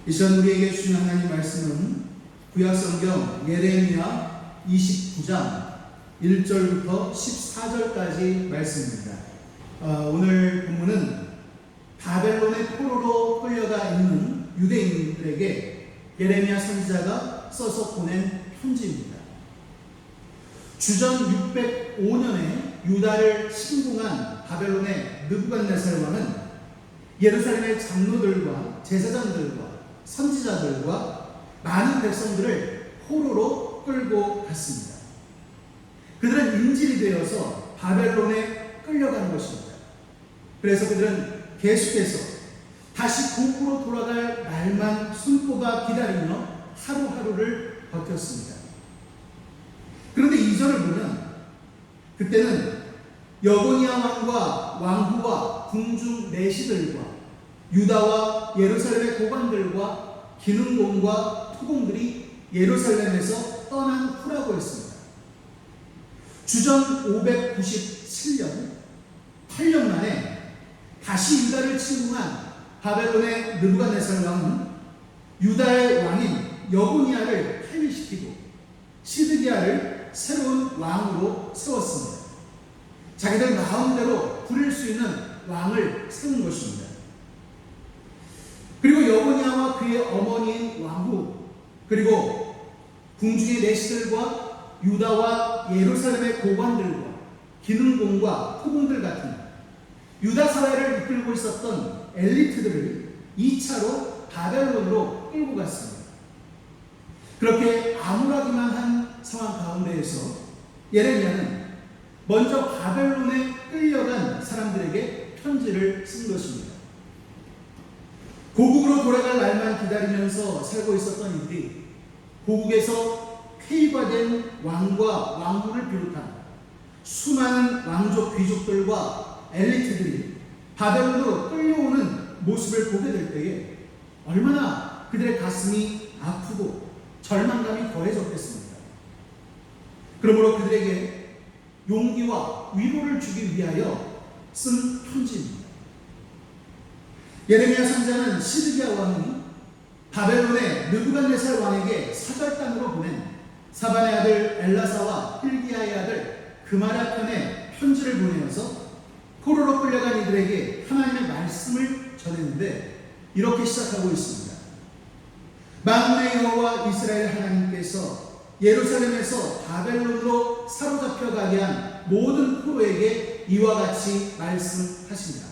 이 시간 우리에게 주신 하나님 말씀은 구약성경 예레미야 29장 1절부터 14절까지 말씀입니다. 오늘 본문은 바벨론의 포로로 끌려가 있는 유대인들에게 예레미야 선지자가 써서 보낸 편지입니다. 주전 605년에 유다를 침공한 바벨론의 느부갓네살 왕은 예루살렘의 장로들과 제사장들과 선지자들과 많은 백성들을 포로로 끌고 갔습니다. 그들은 인질이 되어서 바벨론에 끌려가는 것입니다. 그래서 그들은 계속해서 다시 고국으로 돌아갈 날만 손꼽아 기다리며 하루하루를 버텼습니다. 그런데 2절을 보면 그때는 여고니아 왕과 왕후와 궁중 내시들과 유다와 예루살렘의 고관들과 기능공과 토공들이 예루살렘에서 떠난 후라고 했습니다. 주전 597년 8년 만에 다시 유다를 침공한 바벨론의 느부갓네살 왕은 유다의 왕인 여고니아를 폐위시키고 시드기야를 새로운 왕으로 세웠습니다. 자기들 마음대로 부릴 수 있는 왕을 세운 것입니다. 그리고 여고니아와 그의 어머니인 왕후, 그리고 궁중의 내시들과 유다와 예루살렘의 고관들과 기능공과 토공들 같은 유다 사회를 이끌고 있었던 엘리트들을 2차로 바벨론으로 끌고 갔습니다. 그렇게 암울하기만 한 상황 가운데에서 예레미야는 먼저 바벨론에 끌려간 사람들에게 편지를 쓴 것입니다. 고국으로 돌아갈 날만 기다리면서 살고 있었던 이들이 고국에서 폐위된 왕과 왕후를 비롯한 수많은 왕족 귀족들과 엘리트들이 바벨론으로 끌려오는 모습을 보게 될 때에 얼마나 그들의 가슴이 아프고 절망감이 더해졌겠습니까? 그러므로 그들에게 용기와 위로를 주기 위하여 쓴 편지입니다. 예레미야 선지자는 시드기야 왕이 바벨론의 느부갓네살 왕에게 사절단으로 보낸 사반의 아들 엘라사와 hil기야의 아들 그마랴 편에 편지를 보내어서 포로로 끌려간 이들에게 하나님의 말씀을 전했는데 이렇게 시작하고 있습니다. 만군의 여호와 이스라엘 하나님께서 예루살렘에서 바벨론으로 사로잡혀 가게 한 모든 포로에게 이와 같이 말씀하십니다.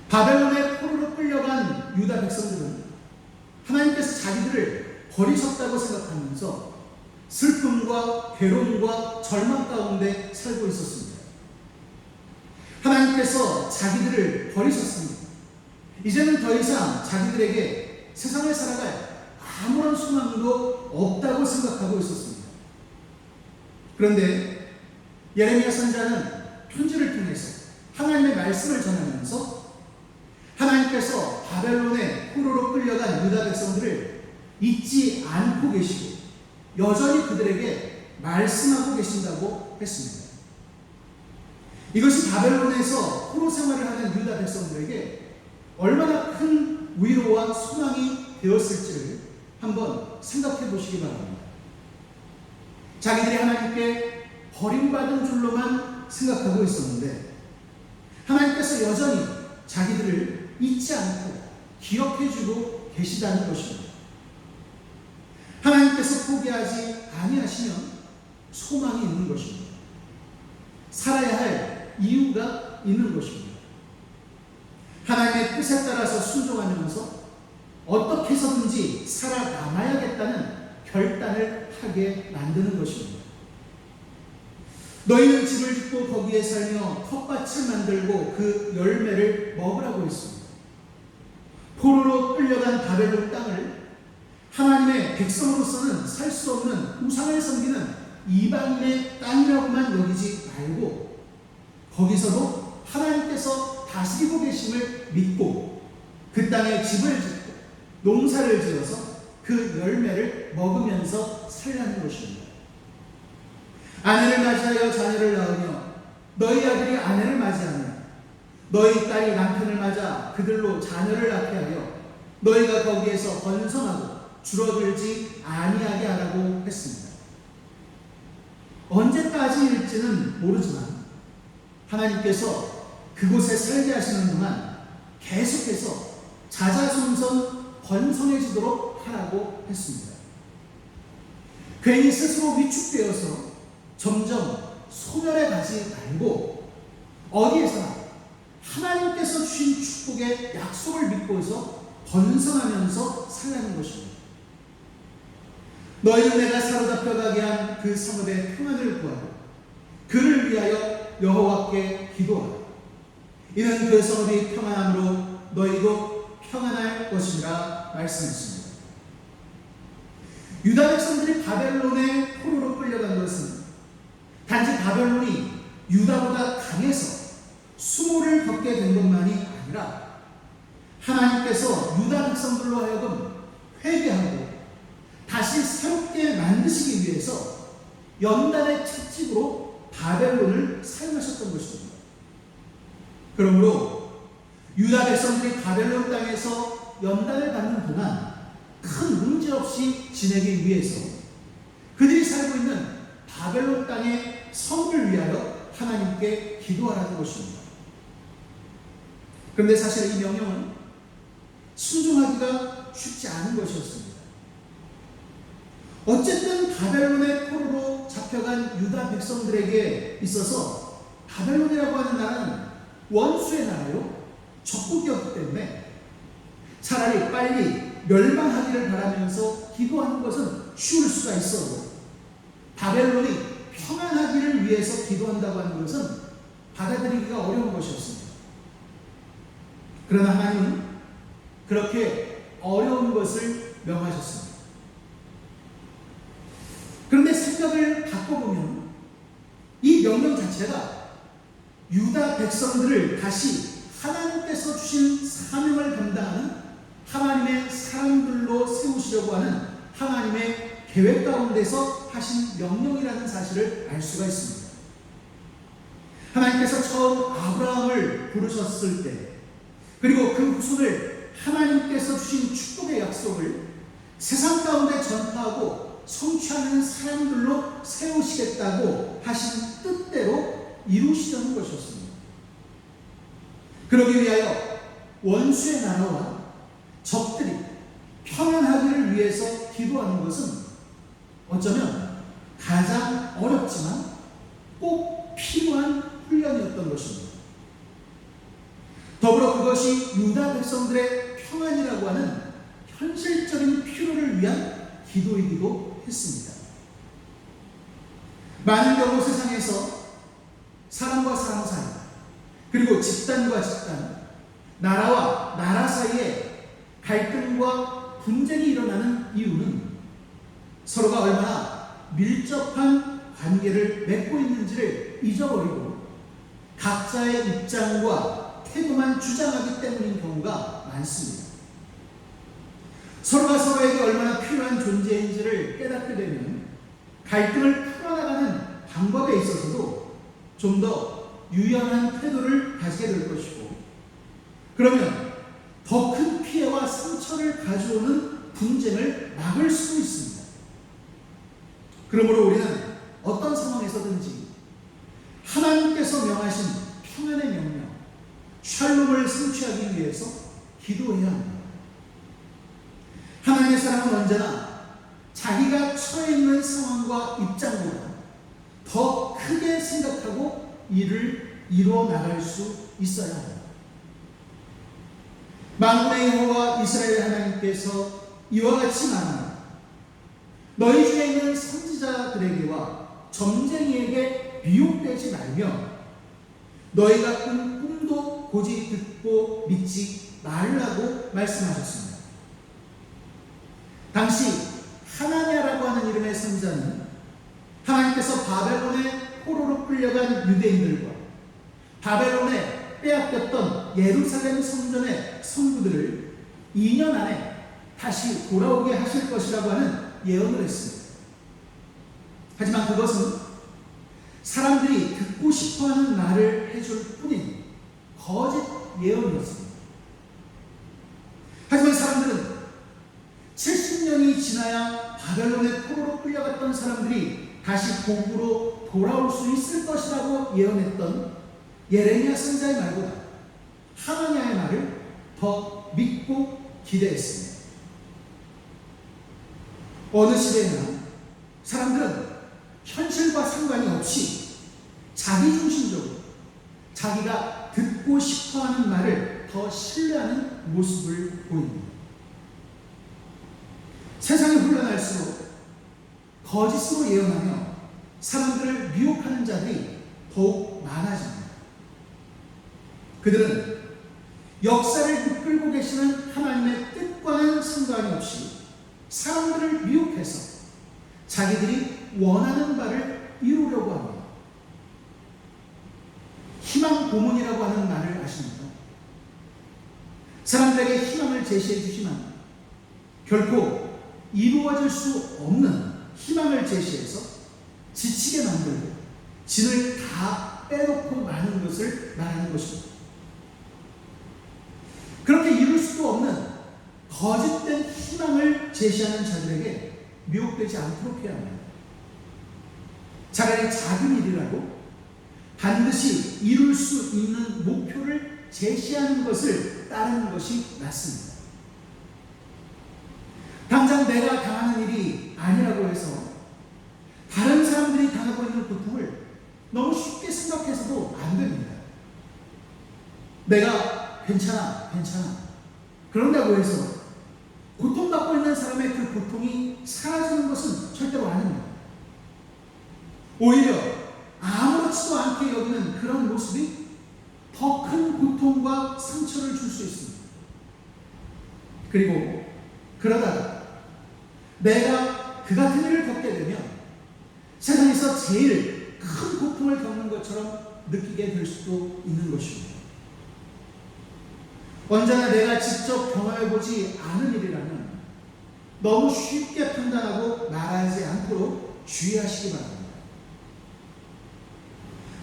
바벨론의 포로로 끌려간 유다 백성들은 하나님께서 자기들을 버리셨다고 생각하면서 슬픔과 괴로움과 절망 가운데 살고 있었습니다. 하나님께서 자기들을 버리셨습니다. 이제는 더 이상 자기들에게 세상을 살아갈 아무런 소망도 없다고 생각하고 있었습니다. 그런데 예레미야 선지자는 편지를 통해서 하나님의 말씀을 전하면서 하나님께서 바벨론의 포로로 끌려간 유다 백성들을 잊지 않고 계시고 여전히 그들에게 말씀하고 계신다고 했습니다. 이것이 바벨론에서 포로 생활을 하는 유다 백성들에게 얼마나 큰 위로와 소망이 되었을지를 한번 생각해 보시기 바랍니다. 자기들이 하나님께 버림받은 줄로만 생각하고 있었는데 하나님께서 여전히 자기들을 잊지 않고 기억해주고 계시다는 것입니다. 하나님께서 포기하지 아니하시면 소망이 있는 것입니다. 살아야 할 이유가 있는 것입니다. 하나님의 뜻에 따라서 순종하면서 어떻게 해서든지 살아남아야겠다는 결단을 하게 만드는 것입니다. 너희는 집을 짓고 거기에 살며 텃밭을 만들고 그 열매를 먹으라고 했습니다. 포로로 끌려간 바벨론 땅을 하나님의 백성으로서는 살 수 없는 우상을 섬기는 이방인의 땅이라고만 여기지 말고 거기서도 하나님께서 다스리고 계심을 믿고 그 땅에 집을 짓고 농사를 지어서 그 열매를 먹으면서 살라는 것입니다. 아내를 맞이하여 자녀를 낳으며 너희 아들이 아내를 맞이하며 너희 딸이 남편을 맞아 그들로 자녀를 낳게 하여 너희가 거기에서 번성하고 줄어들지 아니하게 하라고 했습니다. 언제까지일지는 모르지만 하나님께서 그곳에 살게 하시는 동안 계속해서 자자손손 번성해지도록 하라고 했습니다. 괜히 스스로 위축되어서 점점 소멸해 가지 말고 어디에서나 하나님께서 주신 축복의 약속을 믿고서 번성하면서 살라는 것입니다. 너희는 내가 사로잡혀가게 한 그 성읍의 평안을 구하고 그를 위하여 여호와께 기도하라. 이는 그 성읍이 평안함으로 너희도 평안할 것이라 말씀했습니다. 유다 백성들이 바벨론의 포로로 끌려간 것은 단지 바벨론이 유다보다 강해서 수모를 겪게 된 것만이 아니라 하나님께서 유다 백성들로 하여금 회개하고 다시 새롭게 만드시기 위해서 연단의 특집으로 바벨론을 사용하셨던 것입니다. 그러므로 유다 백성들이 바벨론 땅에서 연단을 받는 동안 큰 문제 없이 지내기 위해서 그들이 살고 있는 바벨론 땅의 성을 위하여 하나님께 기도하라는 것입니다. 그런데 사실 이 명령은 순종하기가 쉽지 않은 것이었습니다. 어쨌든 바벨론의 포로로 잡혀간 유다 백성들에게 있어서 바벨론이라고 하는 나라는 원수의 나라요, 적국이었기 때문에 차라리 빨리 멸망하기를 바라면서 기도하는 것은 쉬울 수가 있어도 바벨론이 평안하기를 위해서 기도한다고 하는 것은 받아들이기가 어려운 것이었습니다. 그러나 하나님은 그렇게 어려운 것을 명하셨습니다. 그런데 생각을 바꿔보면 이 명령 자체가 유다 백성들을 다시 하나님께서 주신 사명을 감당하는 하나님의 사람들로 세우시려고 하는 하나님의 계획 가운데서 하신 명령이라는 사실을 알 수가 있습니다. 하나님께서 처음 아브라함을 부르셨을 때, 그리고 그 후손을 하나님께서 주신 축복의 약속을 세상 가운데 전파하고 성취하는 사람들로 세우시겠다고 하신 뜻대로 이루시려는 것이었습니다. 그러기 위하여 원수의 나라와 적들이 평안하기를 위해서 기도하는 것은 어쩌면 가장 어렵지만 꼭 필요한 훈련이었던 것입니다. 더불어 그것이 유다 백성들의 평안이라고 하는 현실적인 필요를 위한 기도이기도 했습니다. 많은 경우 세상에서 사람과 사람 사이, 그리고 집단과 집단, 나라와 나라 사이에 갈등과 분쟁이 일어나는 이유는 서로가 얼마나 밀접한 관계를 맺고 있는지를 잊어버리고 각자의 입장과 태도만 주장하기 때문인 경우가 많습니다. 서로가 서로에게 얼마나 필요한 존재인지를 깨닫게 되면 갈등을 풀어나가는 방법에 있어서도 좀 더 유연한 태도를 가지게 될 것이고, 그러면 더 큰 피해와 상처를 가져오는 분쟁을 막을 수 있습니다. 그러므로 우리는 어떤 상황에서든지 하나님께서 명하신 평안의 명령, 샬롬을 성취하기 위해서 기도해야 합니다. 하나님의 사람은 언제나 자기가 처해 있는 상황과 입장보다 더 크게 생각하고 일을 이루어 나갈 수 있어야 합니다. 만군의 여호와 이스라엘 하나님께서 이와 같이 말합니다. 너희 중에 있는 선지자들에게와 점쟁이에게 미혹되지 말며 너희가 꾼 꿈도 고지 듣고 믿지 말라고 말씀하셨습니다. 당시 하나냐라고 하는 이름의 선지자는 하나님께서 바벨론의 포로로 끌려간 유대인들과 바벨론에 빼앗겼던 예루살렘 성전의 성부들을 2년 안에 다시 돌아오게 하실 것이라고 하는 예언을 했습니다. 하지만 그것은 사람들이 듣고 싶어하는 말을 해줄 뿐인 거짓 예언이었습니다. 하지만 사람들은 70년이 지나야 바벨론의 포로로 끌려갔던 사람들이 다시 고국으로 돌아올 수 있을 것이라고 예언했던 예레미야 선지자의 말보다 하나냐의 말을 더 믿고 기대했습니다. 어느 시대에나 사람들은 현실과 상관이 없이 자기중심적으로 자기가 듣고 싶어하는 말을 더 신뢰하는 모습을 보입니다. 세상이 혼란할수록 거짓으로 예언하며 사람들을 미혹하는 자들이 더욱 많아집니다. 그들은 역사를 이끌고 계시는 하나님의 뜻과는 상관이 없이 사람들을 미혹해서 자기들이 원하는 바를 이루려고 합니다. 희망 고문이라고 하는 말을 아십니까? 사람들에게 희망을 제시해 주지만 결코 이루어질 수 없는 희망을 제시해서 지치게 만들고 진을 다 빼놓고 마는 것을 말하는 것입니다. 그렇게 이룰 수도 없는 거짓된 희망을 제시하는 자들에게 미혹되지 않도록 해야 합니다. 차라리 작은 일이라도 반드시 이룰 수 있는 목표를 제시하는 것을 따르는 것이 맞습니다. 당장 내가 당하는 일이 아니라고 해서 다른 사람들이 당하고 있는 고통을 너무 쉽게 생각해서도 안 됩니다. 내가 괜찮아 그런다고 해서 고통받고 있는 사람의 그 고통이 사라지는 것은 절대로 아닙니다. 오히려 아무렇지도 않게 여기는 그런 모습이 더 큰 고통과 상처를 줄 수 있습니다. 그리고 그러다가 내가 그 같은 일을 겪게 되면 세상에서 제일 큰 고통을 겪는 것처럼 느끼게 될 수도 있는 것입니다. 언제나 내가 직접 경험해보지 않은 일이라면 너무 쉽게 판단하고 말하지 않도록 주의하시기 바랍니다.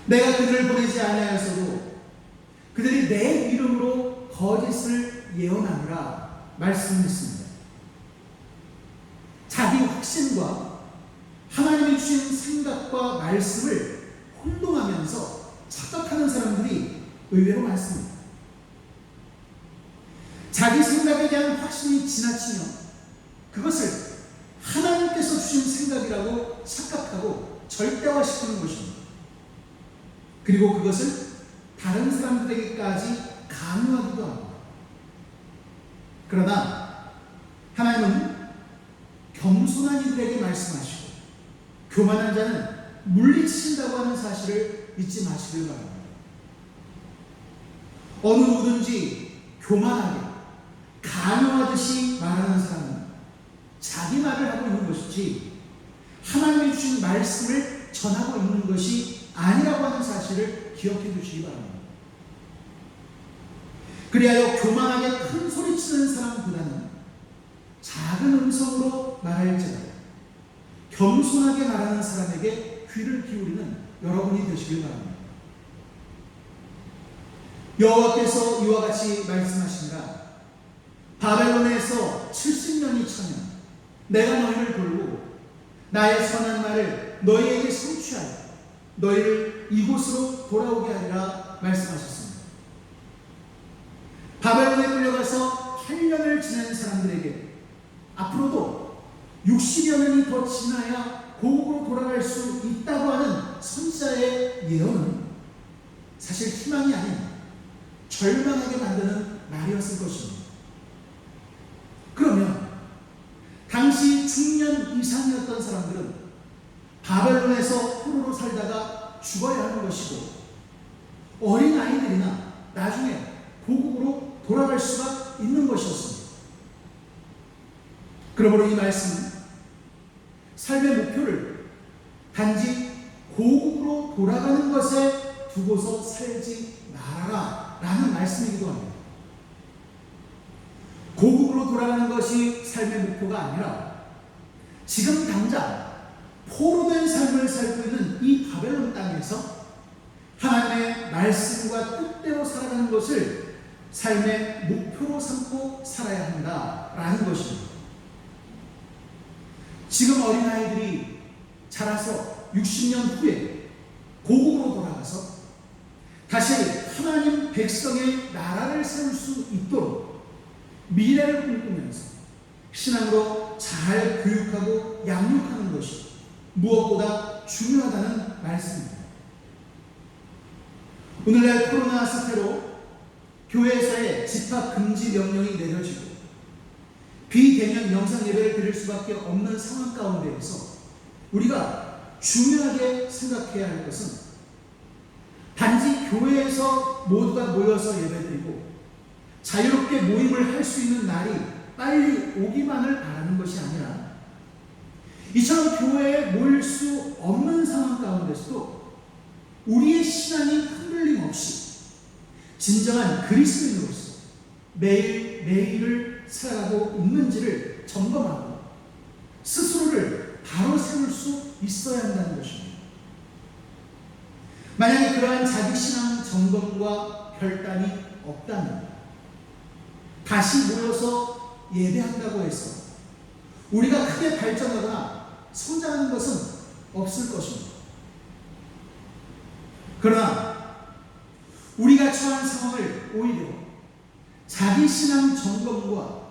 내가 그들을 보내지 아니하였어도 그들이 내 이름으로 거짓을 예언하느라 말씀했습니다. 자기 확신과 하나님이 주신 생각과 말씀을 혼동하면서 착각하는 사람들이 의외로 많습니다. 자기 생각에 대한 확신이 지나치며 그것을 하나님께서 주신 생각이라고 착각하고 절대화시키는 것입니다. 그리고 그것을 다른 사람들에게까지 강요하기도 합니다. 그러나 하나님은 겸손한 이들에게 말씀하시고 교만한 자는 물리치신다고 하는 사실을 잊지 마시길 바랍니다. 어느 누구든지 교만하게 강요하듯이 말하는 사람은 자기 말을 하고 있는 것이지 하나님이 주신 말씀을 전하고 있는 것이 아니라고 하는 사실을 기억해 두시기 바랍니다. 그리하여 교만하게 큰 소리치는 사람보다는 작은 음성으로 말할지라도 겸손하게 말하는 사람에게 귀를 기울이는 여러분이 되시길 바랍니다. 여호와께서 이와 같이 말씀하신다. 바벨론에서 70년이 차면 내가 너희를 돌고 나의 선한 말을 너희에게 성취하여 너희를 이곳으로 돌아오게 하리라 말씀하셨습니다. 바벨론에 끌려가서 8년을 지낸 사람들에게 앞으로도 60여 년이 더 지나야 고국으로 돌아갈 수 있다고 하는 선지자의 예언은 사실 희망이 아닌 절망하게 만드는 말이었을 것입니다. 그러면 당시 중년 이상이었던 사람들은 바벨론에서 포로로 살다가 죽어야 하는 것이고 어린 아이들이나 나중에 고국으로 돌아갈 수가 있는 것이었습니다. 그러므로 이 말씀은 삶의 목표를 단지 고국으로 돌아가는 것에 두고서 살지 말아라 라는 말씀이기도 합니다. 고국으로 돌아가는 것이 삶의 목표가 아니라 지금 당장 포로된 삶을 살고 있는 이 바벨론 땅에서 하나님의 말씀과 뜻대로 살아가는 것을 삶의 목표로 삼고 살아야 한다라는 것입니다. 지금 어린아이들이 자라서 60년 후에 고국으로 돌아가서 다시 하나님 백성의 나라를 세울 수 있도록 미래를 꿈꾸면서 신앙으로 잘 교육하고 양육하는 것이 무엇보다 중요하다는 말씀입니다. 오늘날 코로나 사태로 교회에서의 집합 금지 명령이 내려지고 비대면 영상 예배를 드릴 수밖에 없는 상황 가운데에서 우리가 중요하게 생각해야 할 것은 단지 교회에서 모두가 모여서 예배드리고 자유롭게 모임을 할 수 있는 날이 빨리 오기만을 바라는 것이 아니라 이처럼 교회에 모일 수 없는 상황 가운데서도 우리의 신앙이 흔들림 없이 진정한 그리스도인으로서 매일매일을 살아가고 있는지를 점검하고 스스로를 바로 세울 수 있어야 한다는 것입니다. 만약에 그러한 자기 신앙 점검과 결단이 없다면 다시 모여서 예배한다고 해서 우리가 크게 발전하거나 성장하는 것은 없을 것입니다. 그러나 우리가 처한 상황을 오히려 자기 신앙 점검과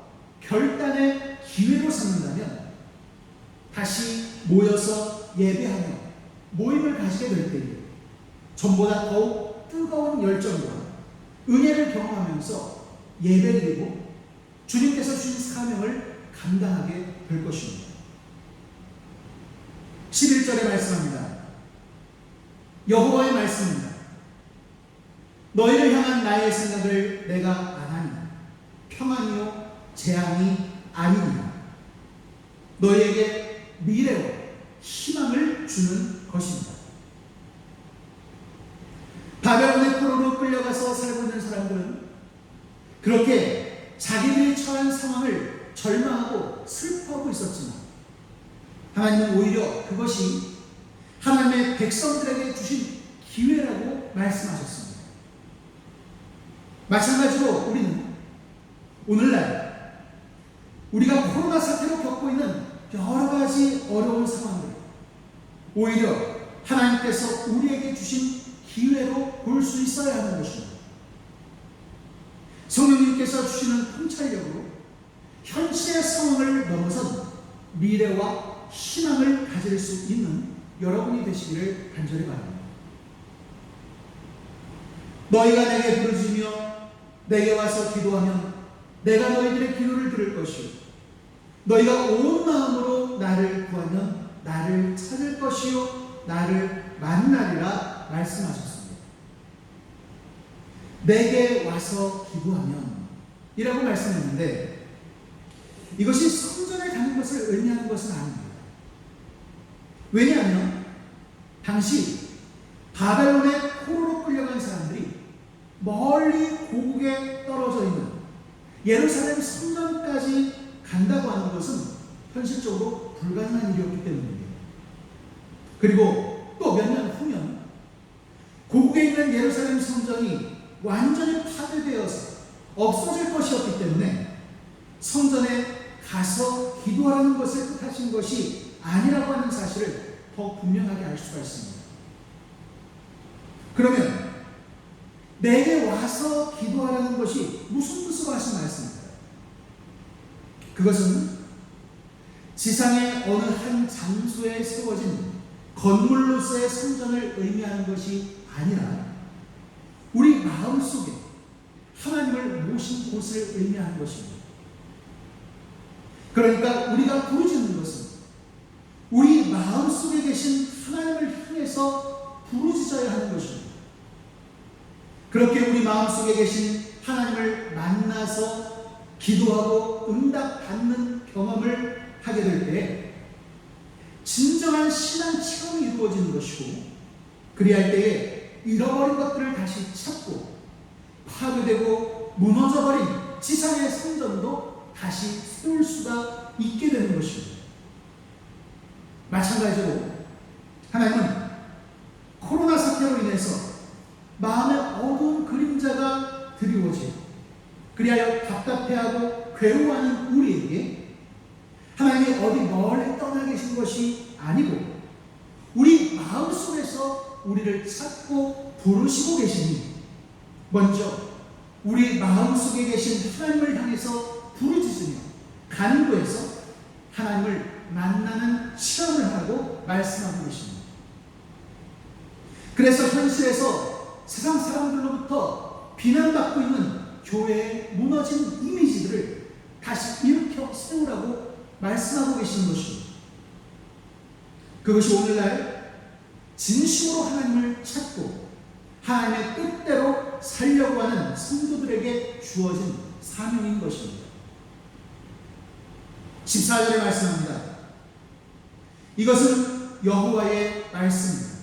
결단의 기회로 삼는다면 다시 모여서 예배하며 모임을 가지게 될 때에 전보다 더욱 뜨거운 열정과 은혜를 경험하면서 예배드리고 주님께서 주신 사명을 감당하게 될 것입니다. 11절에 말씀합니다. 여호와의 말씀입니다. 너희를 향한 나의 생각을 내가 아나니 평안이요 재앙이 아니니라. 너희에게 미래와 희망을 주는 것입니다. 바벨론의 포로로 끌려가서 살고 있는 사람들은 그렇게 자기들이 처한 상황을 절망하고 슬퍼하고 있었지만 하나님은 오히려 그것이 하나님의 백성들에게 주신 기회라고 말씀하셨습니다. 마찬가지로 우리는 오늘날 우리가 코로나 사태로 겪고 있는 여러 가지 어려운 상황들 오히려 하나님께서 우리에게 주신 기회로 볼 수 있어야 하는 것입니다. 성령님께서 주시는 통찰력으로 현실의 상황을 넘어선 미래와 희망을 가질 수 있는 여러분이 되시기를 간절히 바랍니다. 너희가 내게 부르짖으며 내게 와서 기도하면 내가 너희들의 기도를 들을 것이요 너희가 온 마음으로 나를 구하면 나를 찾을 것이요 나를 만나리라 말씀하셨습니다. 내게 와서 기도하면 이라고 말씀했는데 이것이 성전에 가는 것을 의미하는 것은 아닙니다. 왜냐하면 당시 바벨론의 포로로 끌려간 사람들이 멀리 고국에 떨어져 있는 예루살렘 성전까지 간다고 하는 것은 현실적으로 불가능한 일이었기 때문입니다. 그리고 또 몇 년 후면 고국에 있는 예루살렘 성전이 완전히 파괴되어서 없어질 것이었기 때문에 성전에 가서 기도하는 것을 뜻하신 것이 아니라고 하는 사실을 더 분명하게 알 수가 있습니다. 그러면 내게 와서 기도하라는 것이 무슨 뜻으로 하신 말씀입니까? 그것은 지상의 어느 한 장소에 세워진 건물로서의 성전을 의미하는 것이 아니라 우리 마음속에 하나님을 모신 곳을 의미하는 것입니다. 그러니까 우리가 부르짖는 것은 우리 마음속에 계신 하나님을 향해서 부르짖어야 하는 것입니다. 그렇게 우리 마음속에 계신 하나님을 만나서 기도하고 응답받는 경험을 하게 될 때 진정한 신앙 체험이 이루어지는 것이고 그리할 때에 잃어버린 것들을 다시 찾고 파괴되고 무너져버린 지상의 성전도 다시 세울 수가 있게 되는 것입니다. 마찬가지로 하나님은 코로나 사태로 인해서 마음의 어두운 그림자가 드리워지고 그리하여 답답해하고 괴로워하는 우리에게 하나님이 어디 멀리 떠나 계신 것이 아니고 우리 마음속에서 우리를 찾고 부르시고 계시니 먼저 우리 마음속에 계신 하나님을 향해서 부르짖으며 간구해서 하나님을 만나는 실험을 하라고 말씀하고 계십니다. 그래서 현실에서 세상 사람들로부터 비난받고 있는 교회의 무너진 이미지들을 다시 일으켜 세우라고 말씀하고 계시는 것입니다. 그것이 오늘날 진심으로 하나님을 찾고 하나님의 뜻대로 살려고 하는 성도들에게 주어진 사명인 것입니다. 14절에 말씀합니다. 이것은 여호와의 말씀입니다.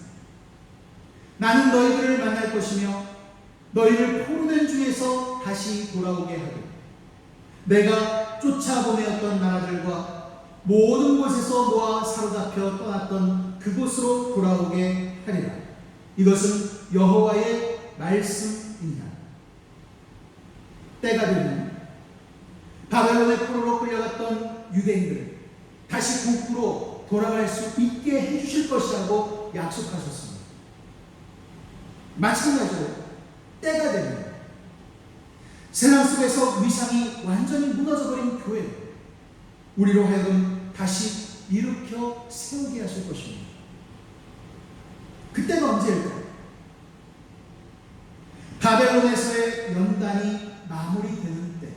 나는 너희들을 만날 것이며 너희를 포로된 중에서 다시 돌아오게 하고 내가 쫓아보내었던 나라들과 모든 곳에서 모아 사로잡혀 떠났던 그곳으로 돌아오게 하리라. 이것은 여호와의 말씀이니라. 때가 되면 바벨론의 포로로 끌려갔던 유대인들을 다시 북으로 돌아갈 수 있게 해주실 것이라고 약속하셨습니다. 마찬가지로 때가 되면 세상 속에서 위상이 완전히 무너져버린 교회 우리로 하여금 다시 일으켜 세우게 하실 것입니다. 그때가 언제일까요? 바벨론에서의 연단이 마무리되는 때,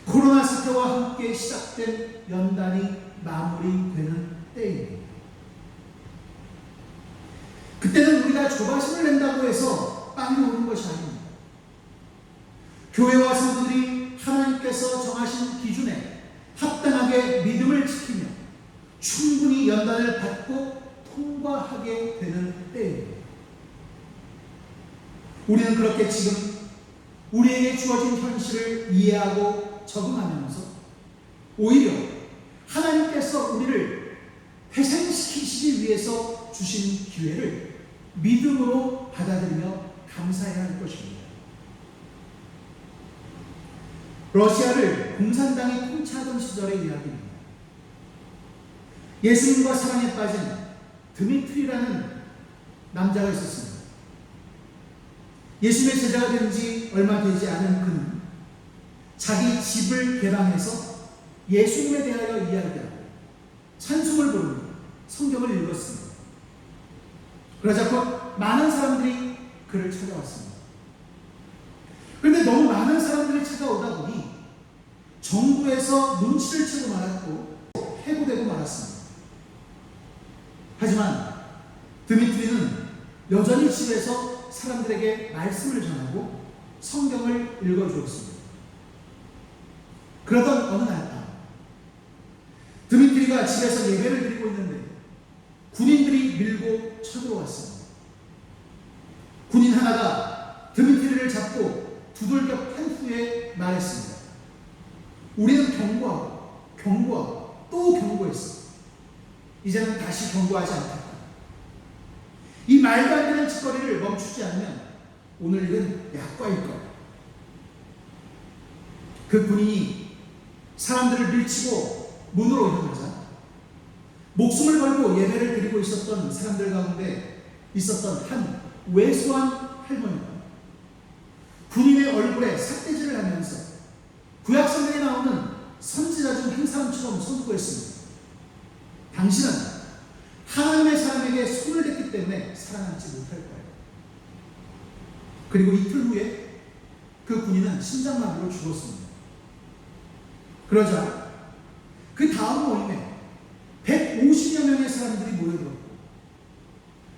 코로나 사태와 함께 시작된 연단이 마무리되는 때입니다. 그때는 우리가 조바심을 낸다고 해서 빨리 오는 것이 아닙니다. 교회와 성도들이 하나님께서 정하신 기준에 합당하게 믿음을 지키며 충분히 연단을 받고 통과하게 되는 때입니다. 우리는 그렇게 지금 우리에게 주어진 현실을 이해하고 적응하면서 오히려 하나님께서 우리를 회생시키시기 위해서 주신 기회를 믿음으로 받아들이며 감사해야 할 것입니다. 러시아를 공산당이 통치하던 시절의 이야기입니다. 예수님과 사랑에 빠진 드미트리라는 남자가 있었습니다. 예수님의 제자가 된 지 얼마 되지 않은 그는 자기 집을 개방해서 예수님에 대하여 이야기하고 찬송을 부르며 성경을 읽었습니다. 그러자 곧 많은 사람들이 그를 찾아왔습니다. 그런데 너무 많은 사람들이 찾아오다 보니 정부에서 눈치를 채고 말았고 해고되고 말았습니다. 하지만 드미트리는 여전히 집에서 사람들에게 말씀을 전하고 성경을 읽어주었습니다. 그러던 어느 날 밤 드미트리가 집에서 예배를 드리고 있는데 군인들이 밀고 쳐들어왔습니다. 군인 하나가 드미트리를 잡고 두들겨 팬 후에 말했습니다. 우리는 경고하고 또 경고했어. 이제는 다시 경고하지 않겠다. 이 말도 안 되는 짓거리를 멈추지 않으면 오늘 일은 약과일 거야. 그 군인이 사람들을 밀치고 문으로 향하자 목숨을 걸고 예배를 드리고 있었던 사람들 가운데 있었던 한 왜소한 할머니가 군인의 얼굴에 삿대질을 하면서 구약성경에 나오는 선지자 중 한 사람처럼 선포했습니다. 당신은 하나님의 사람에게 손을 댔기 때문에 살아남지 못할 거예요. 그리고 이틀 후에 그 군인은 심장마비로 죽었습니다. 그러자 그 다음 모임에 150여 명의 사람들이 모여들었고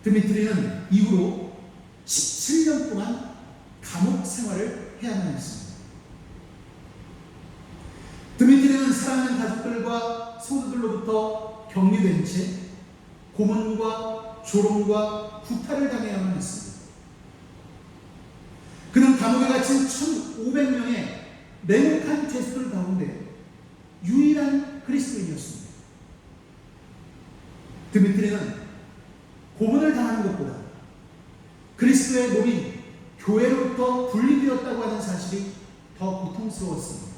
드미트리는 이후로 17년 동안 감옥 생활을 해야만 했습니다. 드미트리는 사랑하는 가족들과 성도들로부터 격리된 채 고문과 조롱과 구타를 당해야만 했습니다. 그는 감옥에 갇힌 1,500명의 냉혹한 죄수들 가운데 유일한 그리스도인이었습니다. 드미트리는 고문을 당하는 것보다 그리스도의 몸인 교회로부터 분리되었다고 하는 사실이 더 고통스러웠습니다.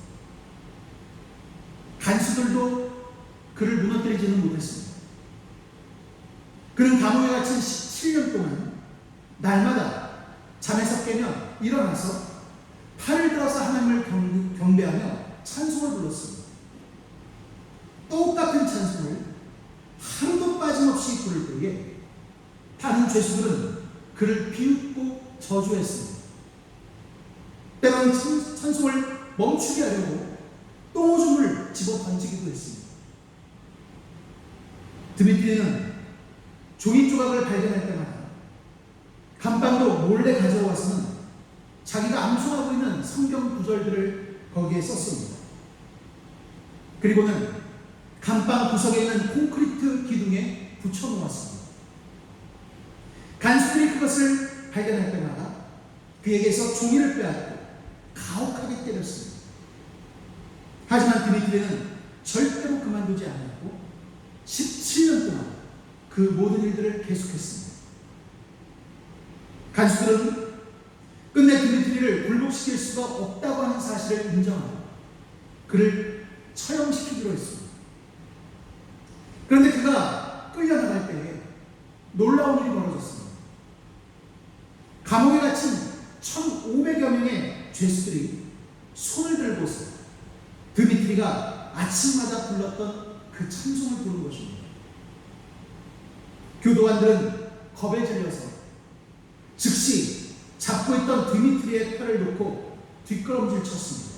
단순히 간수들도 그를 무너뜨리지는 못했습니다. 그는 감옥에 갇힌 17년 동안 날마다 잠에서 깨면 일어나서 팔을 들어서 하나님을 경배하며 찬송을 불렀습니다. 똑같은 찬송을 하루도 빠짐없이 부를 때에 다른 죄수들은 그를 비웃고 저주했습니다. 때로는 찬송을 멈추게 하려고 똥오줌을 집어 던지기도 했습니다. 드미트리는 종이 조각을 발견할 때마다 감방으로 몰래 가져와서는 자기가 암송하고 있는 성경 구절들을 거기에 썼습니다. 그리고는 감방 구석에 있는 콘크리트 기둥에 붙여놓았습니다. 간수들이 그것을 발견할 때마다 그에게서 종이를 빼앗고 가혹하게 때렸습니다. 하지만 드미트리는 절대로 그만두지 않았고 17년 동안 그 모든 일들을 계속했습니다. 간수들은 끝내 드미트리를 굴복시킬 수가 없다고 하는 사실을 인정하고 그를 처형시키기로 했습니다. 그런데 그가 끌려나갈 때에 놀라운 일이 벌어졌습니다. 감옥에 갇힌 1,500여 명의 죄수들이 손을 들고서 드미트리가 아침마다 불렀던 그 찬송을 부른 것입니다. 교도관들은 겁에 질려서 즉시 잡고 있던 드미트리의 팔을 놓고 뒷걸음질 쳤습니다.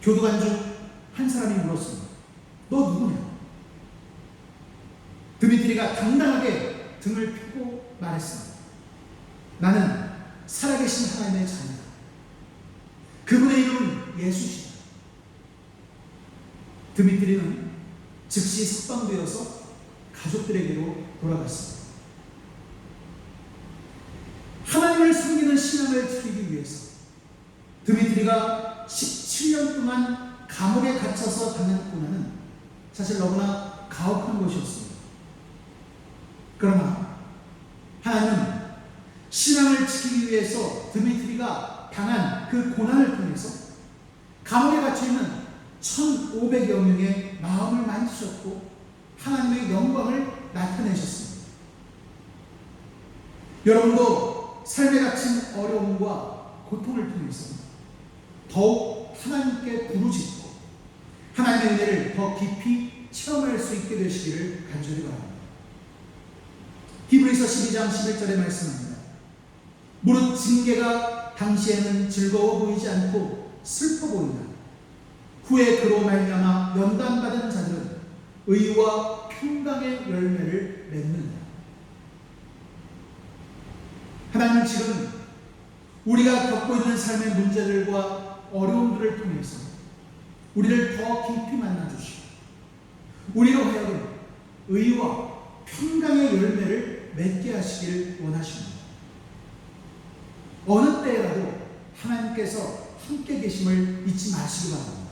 교도관 중 한 사람이 물었습니다. 너 누구냐? 드미트리가 당당하게 등을 펴고 말했습니다. 나는 살아계신 하나님의 자녀다. 그분의 이름은 예수시다. 드미트리는 즉시 석방되어서 가족들에게로 돌아갔습니다. 하나님을 섬기는 신앙을 지키기 위해서 드미트리가 17년 동안 감옥에 갇혀서 당한 고난은 사실 너무나 가혹한 것이었습니다. 그러나 하나님은 신앙을 지키기 위해서 드미트리가 당한 그 고난을 통해서 감옥에 갇혀있는 1,500여 명의 마음을 만지셨고 하나님의 영광을 나타내셨습니다. 여러분도 삶에 갇힌 어려움과 고통을 통해서 더욱 하나님께 부르짖고 하나님의 은혜를 더 깊이 체험할 수 있게 되시기를 간절히 바랍니다. 히브리서 12장 11절에 말씀합니다. 무릇 징계가 당시에는 즐거워 보이지 않고 슬퍼 보이나 후에 그로 말미암아 연단받은 자들은 의와 평강의 열매를 맺는다. 하나님 지금 우리가 겪고 있는 삶의 문제들과 어려움들을 통해서 우리를 더 깊이 만나주시고 우리로 하여금 의와 평강의 열매를 맺게 하시길 원하십니다. 어느 때라도 하나님께서 함께 계심을 잊지 마시기 바랍니다.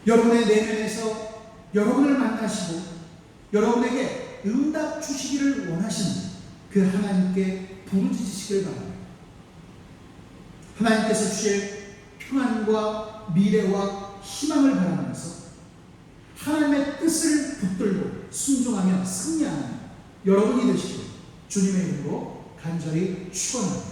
여러분의 내면에서 여러분을 만나시고 여러분에게 응답 주시기를 원하시는 그 하나님께 부르짖으시길 바랍니다. 하나님께서 주실 평안과 미래와 희망을 바라면서 하나님의 뜻을 붙들고 순종하며 승리하는 여러분이 되시길 주님의 이름으로 간절히 축원합니다.